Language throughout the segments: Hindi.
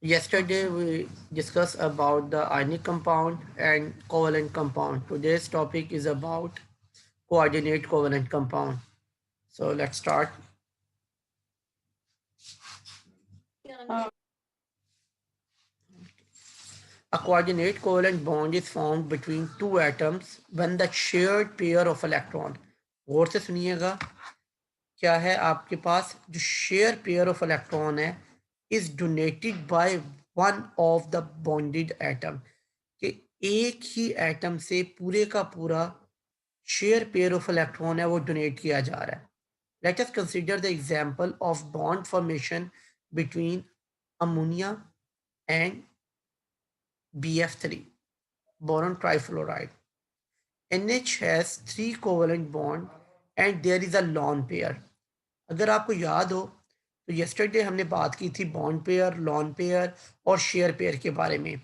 Yesterday we discussed about the ionic compound and covalent compound. Today's topic is about coordinate covalent compound. So let's start. A coordinate covalent bond is formed between two atoms when the shared pair of electron. गौर से सुनिएगा, क्या है आपके पास जो शेयर पेयर ऑफ इलेक्ट्रॉन है is donated by one of the bonded atom, कि एक ही एटम से पूरे का पूरा शेयर पेयर ऑफ इलेक्ट्रॉन है वो डोनेट किया जा रहा है. Let us consider the example of bond formation between ammonia and BF3, boron trifluoride. NH has 3 covalent bond and there is a lone pair. अगर आपको याद हो तो yesterday हमने बात की थी बॉन्ड पेयर, लॉन पेयर और शेयर पेयर के बारे में.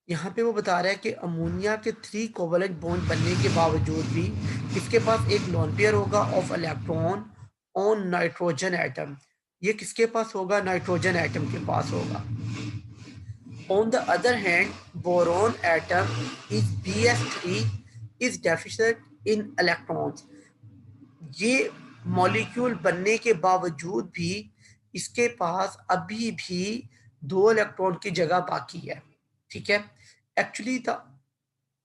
यहाँ पे वो बता रहा है कि अमोनिया के 3 कोवलेंट बॉन्ड बनने के बावजूद भी इसके पास एक लॉन पेयर होगा of electron on nitrogen atom. ये किसके पास होगा? नाइट्रोजन एटम के पास होगा. On the other hand, boron atom is BF3 is deficient in electrons. ये मॉलिक्यूल बनने के बावजूद भी इसके पास अभी भी 2 इलेक्ट्रॉन की जगह बाकी है. ठीक है. एक्चुअली द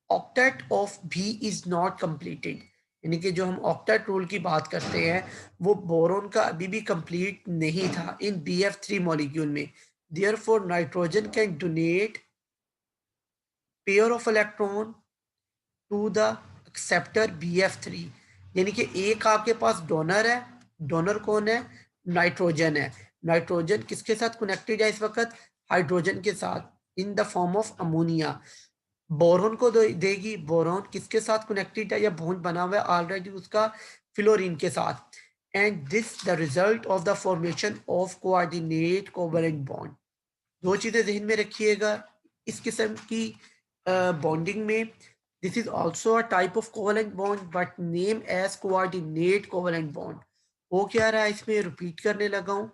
ऑक्टेट ऑफ भी इज नॉट कंप्लीटेड, यानी कि जो हम ऑक्टेट रूल की बात करते हैं वो बोरोन का अभी भी कंप्लीट नहीं था इन BF3 मॉलिक्यूल में. Therefore, nitrogen can donate pair of electron to the acceptor BF3. यानी कि एक आपके पास डोनर है. डोनर कौन है? नाइट्रोजन है. नाइट्रोजन किसके साथ कनेक्टेड है इस वक्त? हाइड्रोजन के साथ, in the form of ammonia. Boron को देगी. बोरोन किसके साथ कनेक्टेड है या बॉन्ड बना हुआ है ऑलरेडी उसका? फ्लोरीन के साथ. And this the result of the formation of coordinate covalent bond. दो चीजें जहन में रखिएगा इस किस्म की बॉन्डिंग में. This is also a type of covalent bond but name as coordinate covalent bond. वो क्या रहा है इसमें? रिपीट करने लगा हूं.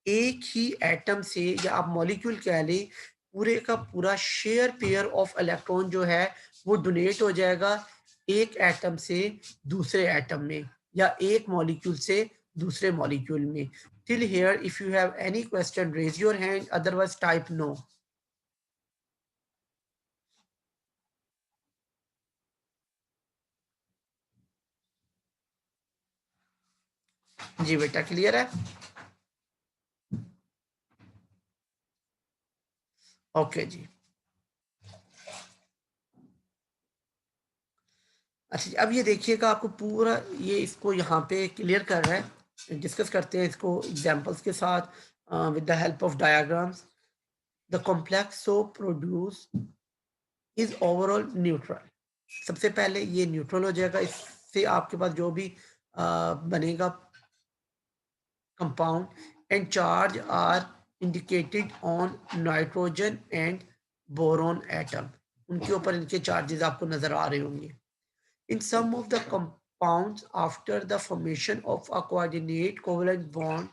एक ही एटम से, या आप मॉलिक्यूल कह लें, पूरे का पूरा शेयर पेयर ऑफ इलेक्ट्रॉन जो है वो डोनेट हो जाएगा एक एटम से दूसरे एटम में, या एक मॉलिक्यूल से दूसरे मॉलिक्यूल में. Till here, if you have any question, raise your hand, otherwise type no. जी बेटा, क्लियर है? ओके जी. अच्छा, अब ये देखिएगा, आपको पूरा ये इसको यहाँ पे क्लियर कर रहा है. डिस्कस करते हैं इसको एग्जांपल्स के साथ with the help of diagrams. The complex so produce is overall neutral. सबसे पहले ये न्यूट्रल हो जाएगा. इससे आपके पास जो भी बनेगा compound and charge are indicated on nitrogen and boron atom. उनके ऊपर इनके चार्जेस आपको नजर आ रहे होंगे. In some of the compounds after the formation of a coordinate covalent bond,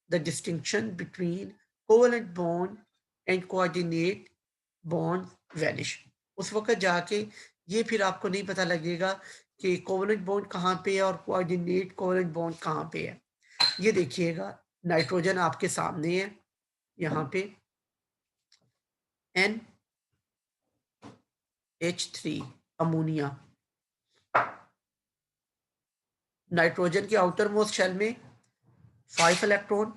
the distinction between covalent bond and coordinate bond vanish. उस वक्त जाके ये फिर आपको नहीं पता लगेगा कि कोवलेंट बॉन्ड कहाँ पे है और कोऑर्डिनेट कोवलेंट बॉन्ड कहाँ पे है. ये देखिएगा, नाइट्रोजन आपके सामने है. यहाँ पे NH3 अमोनिया. नाइट्रोजन के आउटर मोस्ट शेल में 5 इलेक्ट्रॉन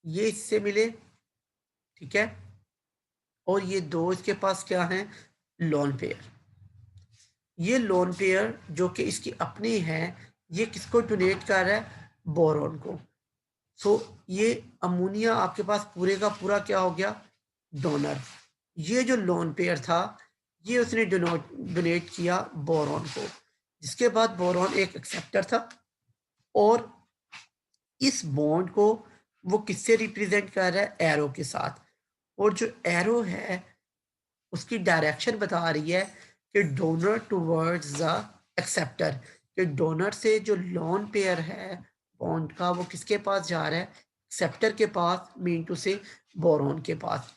ये इससे मिले. ठीक है. और ये दो इसके पास क्या है? Lone pair. ये लोन पेयर जो कि इसकी अपनी है, ये किसको डोनेट कर रहा है? बोरोन को. सो ये अमोनिया आपके पास पूरे का पूरा क्या हो गया? डोनर. ये जो लोन पेयर था ये उसने डोनेट किया बोरोन को. जिसके बाद बोरोन एक एक्सेप्टर था और इस बॉन्ड को वो किससे रिप्रेजेंट कर रहा है? एरो के साथ. और जो एरो है उसकी डायरेक्शन बता रही है कि डोनर टुवर्ड्स द एक्सेप्टर, कि डोनर से जो लोन पेयर है बॉन्ड का वो किसके पास जा रहा है? एक्सेप्टर के पास, मीन टू से बोरॉन के पास।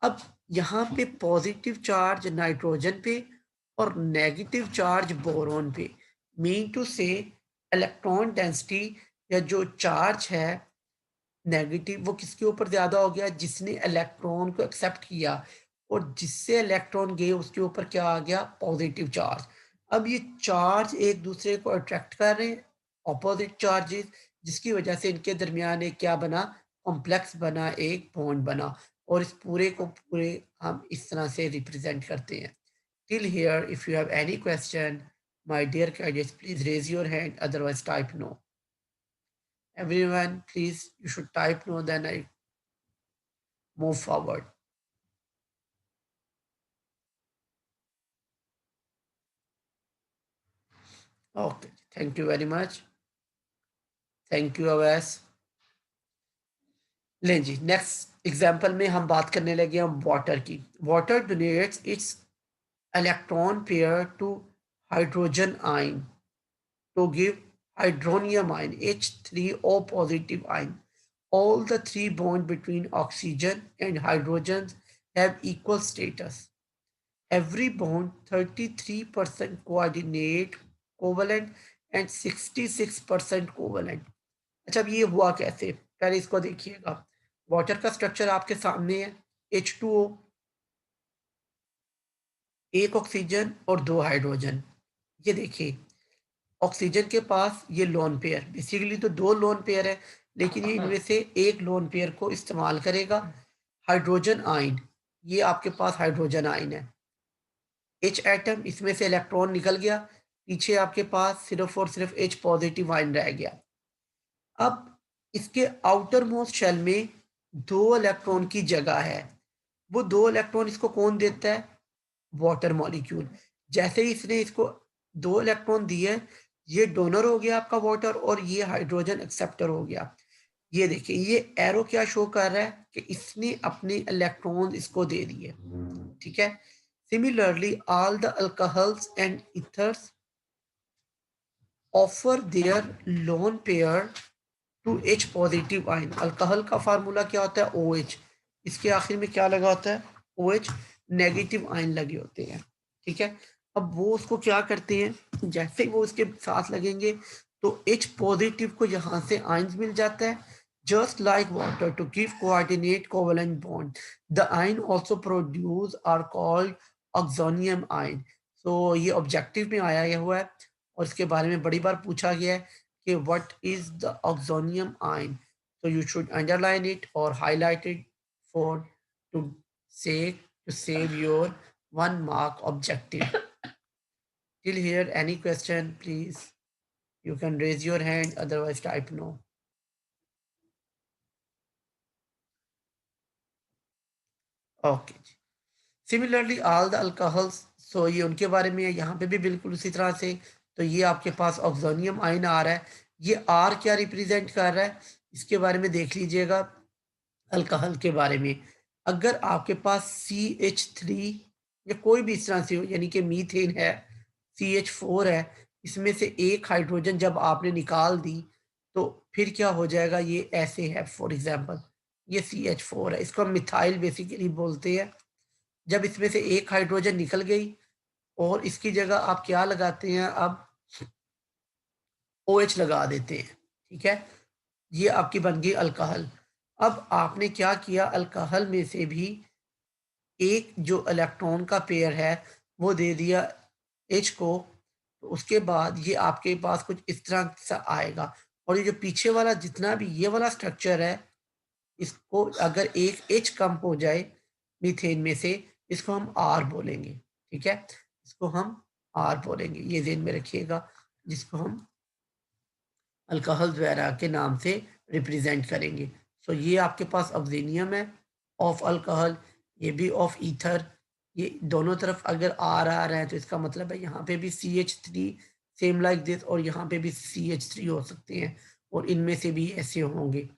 अब यहाँ पे पॉजिटिव चार्ज नाइट्रोजन पे और नेगेटिव चार्ज बोरॉन पे, मीन टू से इलेक्ट्रॉन डेंसिटी या जो चार्ज है नेगेटिव वो किसके ऊपर ज़्यादा हो गया, जिसने इलेक्ट्रॉन को एक्सेप्ट किया, और जिससे इलेक्ट्रॉन गए उसके ऊपर क्या आ गया, पॉजिटिव चार्ज। अब ये चार्ज एक दूसरे को अट्रैक्ट कर रहे हैं, ऑपोजिट चार्जेस, जिसकी वजह से इनके दरमियान एक क्या बना, कॉम्प्लेक्स बना, एक बॉन्ड बना। और इस पूरे को पूरे हम इस तरह से रिप्रेजेंट करते हैं। Till here if you have any question my dear cadets please raise your hand, otherwise type no. Everyone, please, you should type no, then I move forward. Okay, thank you very much. Thank you, Awais. लें जी, नेक्स्ट एग्जाम्पल में हम बात करने लगे हम वाटर की। Water donates its electron pair to hydrogen ion to give hydronium ion H3O positive ion. All the three bonds between oxygen and hydrogen have equal status. Every bond 33% coordinate covalent and 66% covalent. अच्छा, अब ये हुआ कैसे, पहले इसको देखिएगा। वाटर का स्ट्रक्चर आपके सामने है, H2O, एक ऑक्सीजन और दो हाइड्रोजन। ये देखिए, ऑक्सीजन के पास ये लोन पेयर, बेसिकली तो दो लोन पेयर है, लेकिन ये इनमें से एक लोन पेयर को इस्तेमाल करेगा। हाइड्रोजन आयन, ये आपके पास हाइड्रोजन आयन है, H एटम, इसमें से इलेक्ट्रॉन निकल गया, पीछे आपके पास सिर्फ और सिर्फ H पॉजिटिव आयन रह गया। अब इसके आउटर मोस्ट शेल में दो इलेक्ट्रॉन की जगह है, वो दो इलेक्ट्रॉन इसको कौन देता है, वाटर मॉलिक्यूल। जैसे ही इसने इसको दो इलेक्ट्रॉन दिए, ये डोनर हो गया आपका वाटर, और ये हाइड्रोजन एक्सेप्टर हो गया। ये देखिए, ये एरो क्या शो कर रहा है कि इसने अपने इलेक्ट्रॉन इसको दे दिए, ठीक है। Similarly all the alcohols and ethers offer their lone pair to H positive ion. Alcohol का फार्मूला क्या होता है, OH, इसके आखिर में क्या लगा होता है, OH, नेगेटिव आयन लगे होते हैं, ठीक है। अब वो उसको क्या करते हैं, जैसे ही वो उसके साथ लगेंगे तो H पॉजिटिव को यहाँ से आयन्स मिल जाता है, just like water to give coordinate covalent bond. The ion also produce are called oxonium ion. So ये ऑब्जेक्टिव में आया हुआ है और इसके बारे में बड़ी बार पूछा गया है कि what is the oxonium ion, so you should underline it or highlight it for to say to save your 1 mark objective. Till here any question please, you can raise your hand, otherwise type no. Okay, similarly all the alcohols, so ये उनके बारे में है, यहाँ पे भी बिल्कुल उसी तरह से। तो ये आपके पास ऑक्सोनियम आयन आ रहा है, ये आर क्या रिप्रेजेंट कर रहा है, इसके बारे में देख लीजिएगा। अल्कोहल के बारे में, अगर आपके पास CH3 या कोई भी इस तरह से हो, यानी कि मीथेन है, CH4 है, इसमें से एक हाइड्रोजन जब आपने निकाल दी तो फिर क्या हो जाएगा, ये ऐसे है। फॉर एग्जांपल ये CH4 है, इसको हम मिथाइल बेसिकली बोलते हैं। जब इसमें से एक हाइड्रोजन निकल गई और इसकी जगह आप क्या लगाते हैं, अब OH लगा देते हैं, ठीक है। ये आपकी बन गई अल्कोहल। अब आपने क्या किया, अल्कोहल में से भी एक जो इलेक्ट्रॉन का पेयर है वो दे दिया H को, तो उसके बाद ये आपके पास कुछ इस तरह सा आएगा। और ये जो पीछे वाला जितना भी ये वाला स्ट्रक्चर है, इसको अगर एक H कम हो जाए मीथेन में से, इसको हम R बोलेंगे, ठीक है। इसको हम R बोलेंगे, ये ध्यान में रखिएगा, जिसको हम अल्कोहल वगैरह के नाम से रिप्रेजेंट करेंगे। सो ये आपके पास ऑक्सीनियम है ऑफ अल्कोहल, ये भी ऑफ ईथर। ये दोनों तरफ अगर आर आ रहा है तो इसका मतलब है यहाँ पे भी CH3 सेम लाइक दिस, और यहाँ पे भी CH3 हो सकते हैं, और इनमें से भी ऐसे होंगे।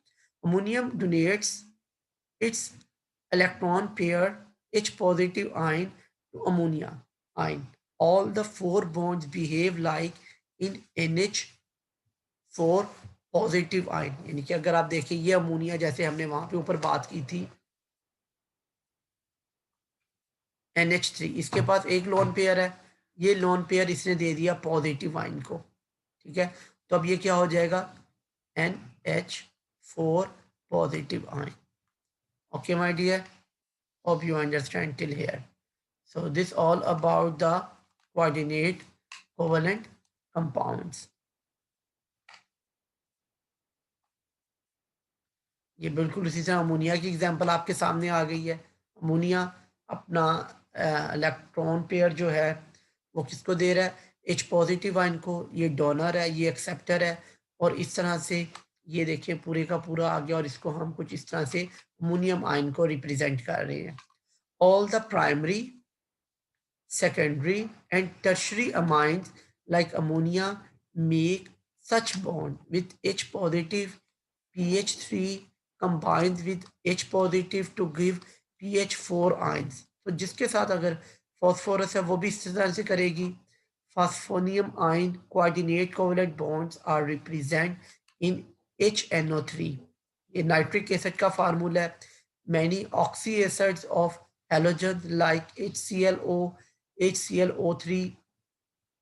Ammonium donates its electron pair H positive ion to ammonia ion. All the 4 bonds behave like in NH4 positive ion, यानी कि अगर आप देखें ये अमोनिया जैसे हमने वहां पे ऊपर बात की थी NH3, इसके पास एक लोन पेयर है, ये लोन पेयर इसने दे दिया पॉजिटिव आयन को, ठीक है। तो अब ये क्या हो जाएगा NH4 positive ion. Okay my dear, hope you understand till here. So this all about the coordinate covalent compounds. ये बिल्कुल इसी तरह अमोनिया की एग्जांपल आपके सामने आ गई है। अमोनिया अपना इलेक्ट्रॉन पेयर जो है वो किसको दे रहा है, H पॉजिटिव आयन को, ये डोनर है, ये एक्सेप्टर है, और इस तरह से ये देखिए पूरे का पूरा आ गया, और इसको हम कुछ इस तरह से अमोनियम आयन को रिप्रेजेंट कर रहे हैं। All the primary, secondary and tertiary amines like ammonia make such bond with H positive pH3 combines with H positive to give pH4 ions। तो जिसके साथ अगर फॉस्फोरस है वो भी इस तरह से करेगी। Phosphonium ion coordinate covalent bonds are represent in HNO3। ये नाइट्रिक एसिड का फार्मूला है। Many oxy acids of halogens like HClO, HClO3,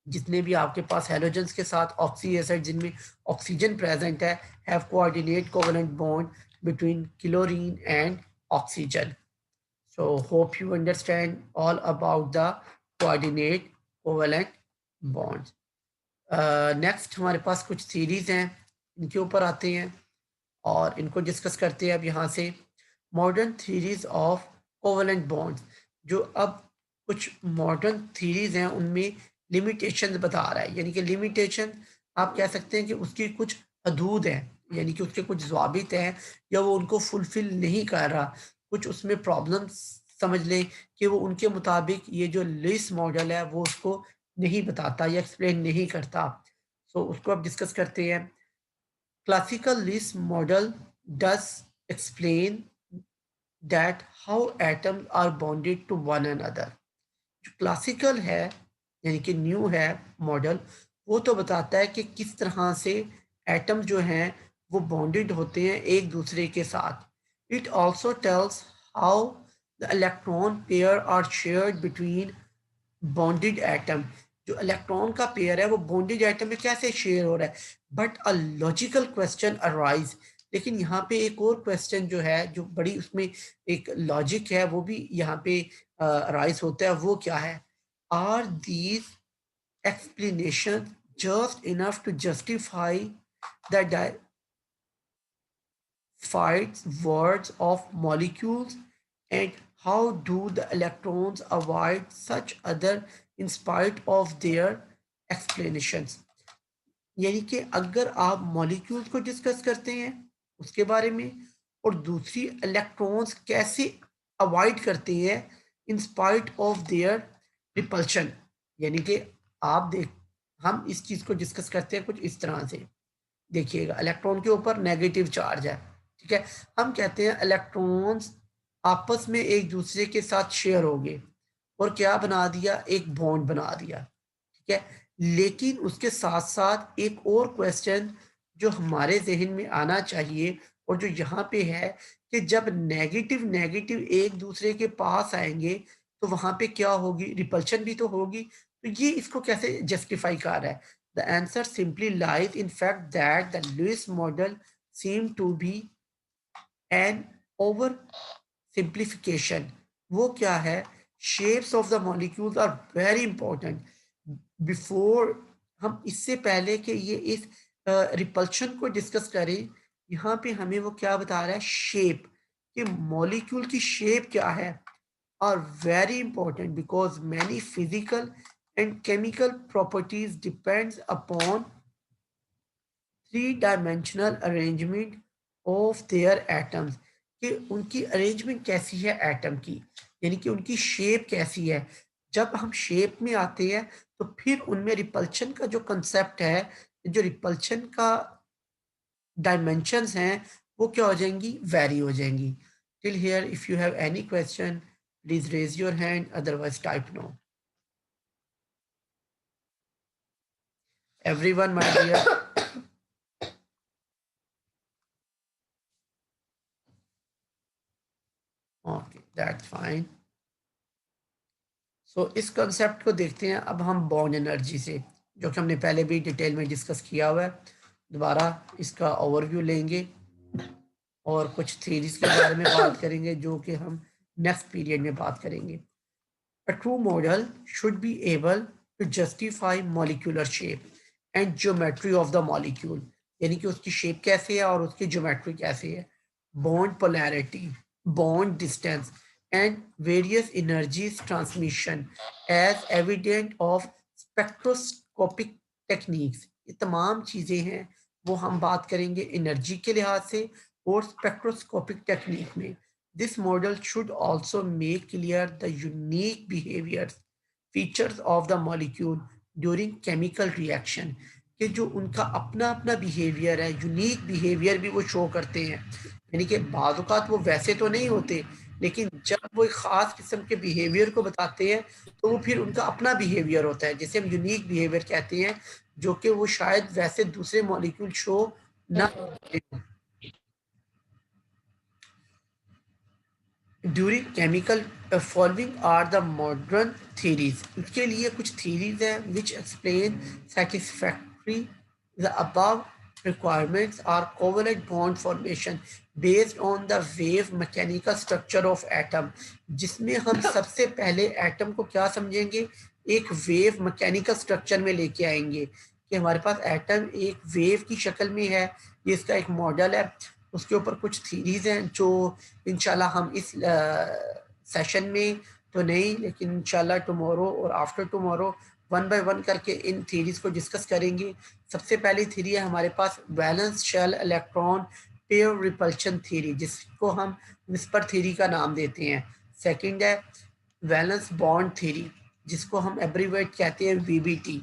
जितने भी आपके पास हेलोजेंस के साथ ऑक्सी एसिड जिनमें ऑक्सीजन प्रेजेंट है, have coordinate covalent bond between chlorine and oxygen. So hope you understand all about the coordinate covalent bonds. Next हमारे पास कुछ सीरीज हैं, इनके ऊपर आते हैं और इनको डिस्कस करते हैं अब यहाँ से। Modern theories of covalent bonds, जो अब कुछ मॉडर्न थीरीज हैं उनमें लिमिटेशन बता रहा है, यानी कि लिमिटेशन आप कह सकते हैं कि उसकी कुछ हदूद हैं, यानी कि उसके कुछ ज़वाबित हैं या वो उनको फुलफिल नहीं कर रहा, कुछ उसमें प्रॉब्लम्स समझ लें कि वो उनके मुताबिक ये जो लिस्ट मॉडल है वो उसको नहीं बताता या एक्सप्लेन नहीं करता। सो उसको अब डिस्कस करते हैं। Classical list model does explain that how atoms are bonded to one another। जो क्लासिकल है यानी कि न्यू है मॉडल, वो तो बताता है कि किस तरह से एटम जो हैं वो बॉन्डेड होते हैं एक दूसरे के साथ। It also tells how the electron pair are shared between bonded atom. जो इलेक्ट्रॉन का पेयर है वो बॉन्डेड एटम में कैसे शेयर हो रहा है। But a logical question arise, लेकिन यहाँ पे एक और क्वेश्चन जो है जो बड़ी उसमें एक लॉजिक है वो भी यहाँ पे अराइज होता है, वो क्या है। Are these explanation just enough to justify the fights words of molecules, and how do the electrons avoid such other in spite of their explanations। यानी कि अगर आप मॉलिक्यूल्स को डिस्कस करते हैं उसके बारे में, और दूसरी इलेक्ट्रॉन्स कैसे अवॉइड करते हैं in spite of their repulsion, यानी कि आप देख हम इस चीज़ को डिस्कस करते हैं कुछ इस तरह से। देखिएगा इलेक्ट्रॉन के ऊपर नेगेटिव चार्ज है, ठीक है, हम कहते हैं इलेक्ट्रॉन्स आपस में एक दूसरे के साथ शेयर हो गए और क्या बना दिया, एक बॉन्ड बना दिया, ठीक है। लेकिन उसके साथ साथ एक और क्वेश्चन जो हमारे जहन में आना चाहिए और जो यहाँ पे है कि जब नेगेटिव नेगेटिव एक दूसरे के पास आएंगे तो वहां पे क्या होगी, रिपल्शन भी तो होगी। तो ये इसको कैसे जस्टिफाई कर रहा है। The answer simply lies in fact that the Lewis model seem to be an over simplification. वो क्या है, shapes of the molecules are very important. Before हम इससे पहले कि ये इस रिपल्शन को डिस्कस करें, यहाँ पे हमें वो क्या बता रहा है, शेप, कि मॉलिक्यूल की शेप क्या है, are very important because many physical and chemical properties depends upon three dimensional arrangement of their atoms, कि उनकी अरेंजमेंट कैसी है एटम की, यानी कि उनकी शेप कैसी है। जब हम शेप में आते हैं तो फिर उनमें रिपल्शन का जो कंसेप्ट है, जो रिपल्शन का डायमेंशंस हैं वो क्या हो जाएंगी, वेरी हो जाएंगी। Till here if you have any question please raise your hand, otherwise type no. Everyone my dear, okay, that's fine. So इस कंसेप्ट को देखते हैं अब हम बॉन्ड एनर्जी से, जो कि हमने पहले भी डिटेल में डिस्कस किया हुआ है। दोबारा इसका ओवरव्यू लेंगे और कुछ थ्योरीज के बारे में बात करेंगे जो कि हम नेक्स्ट पीरियड में बात करेंगे। A true model should be able to justify molecular shape and geometry of the molecule, यानी कि उसकी शेप कैसे है और उसकी ज्योमेट्री कैसे है, bond polarity, bond distance and various energies transmission as evident of spectroscopic techniques. ये तमाम चीज़ें हैं वो हम बात करेंगे एनर्जी के लिहाज से और स्पेक्ट्रोस्कोपिक टेक्निक में। This model should also make clear the unique behaviors, features of the molecule during chemical reaction, कि जो उनका अपना अपना बिहेवियर है, यूनिक बिहेवियर भी वो शो करते हैं। यानी कि बाज़ औक़ात वो वैसे तो नहीं होते, लेकिन जब वो एक ख़ास किस्म के बिहेवियर को बताते हैं तो वो फिर उनका अपना बिहेवियर होता है, जिसे हम यूनिक बिहेवियर कहते हैं, जो कि वो शायद वैसे दूसरे मॉलिक्यूल शो ना करते हों। During chemical following are the modern theories, उसके लिए कुछ थीरीज हैं which explain satisfactory the above requirements are covalent bond formation based on the wave mechanical structure of atom, जिसमें हम सबसे पहले एटम को क्या समझेंगे, एक वेव मैकेनिकल स्ट्रक्चर में लेके आएंगे कि हमारे पास एटम एक वेव की शक्ल में है। ये इसका एक मॉडल है, उसके ऊपर कुछ थीरीज हैं जो इंशाल्लाह हम इस सेशन में तो नहीं, लेकिन इंशाल्लाह टुमारो और after tomorrow one by one करके इन थीरीज को डिस्कस करेंगे। सबसे पहली थीरी है हमारे पास valence shell electron pair repulsion theory, जिसको हम विस्पर थीरी का नाम देते हैं। सेकंड है वैलेंस बॉन्ड थीरी, जिसको हम एब्रीवेट कहते हैं वीबीटी।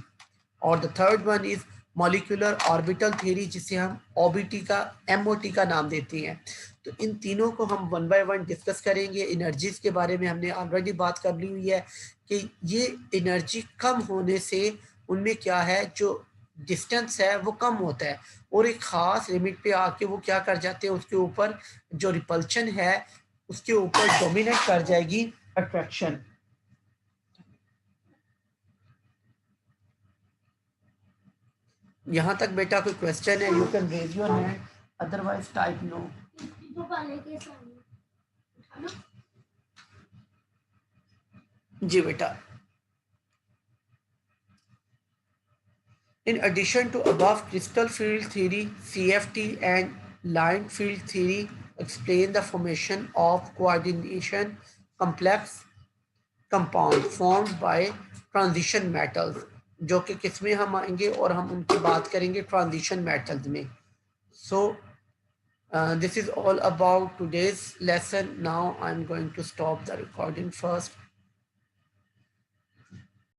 और the third one is molecular orbital theory, जिसे हम ओबीटी का एमओटी का नाम देते हैं। तो इन तीनों को हम वन बाय वन डिस्कस करेंगे। एनर्जीज के बारे में हमने ऑलरेडी बात कर ली हुई है कि ये एनर्जी कम होने से उनमें क्या है, जो डिस्टेंस है वो कम होता है और एक ख़ास लिमिट पे आके वो क्या कर जाते हैं, उसके ऊपर जो रिपल्शन है उसके ऊपर डोमिनेट कर जाएगी अट्रैक्शन। यहाँ तक बेटा कोई क्वेश्चन है, you can raise your hand, otherwise type no. जी बेटा। In addition to above, crystal field theory, CFT and line field theory explain the formation of coordination complex compound formed by transition metals, जो कि किसमें हम आएंगे और हम उनकी बात करेंगे ट्रांजिशन मेटल्स में। So this is all about today's lesson. Now I'm going to stop the recording first.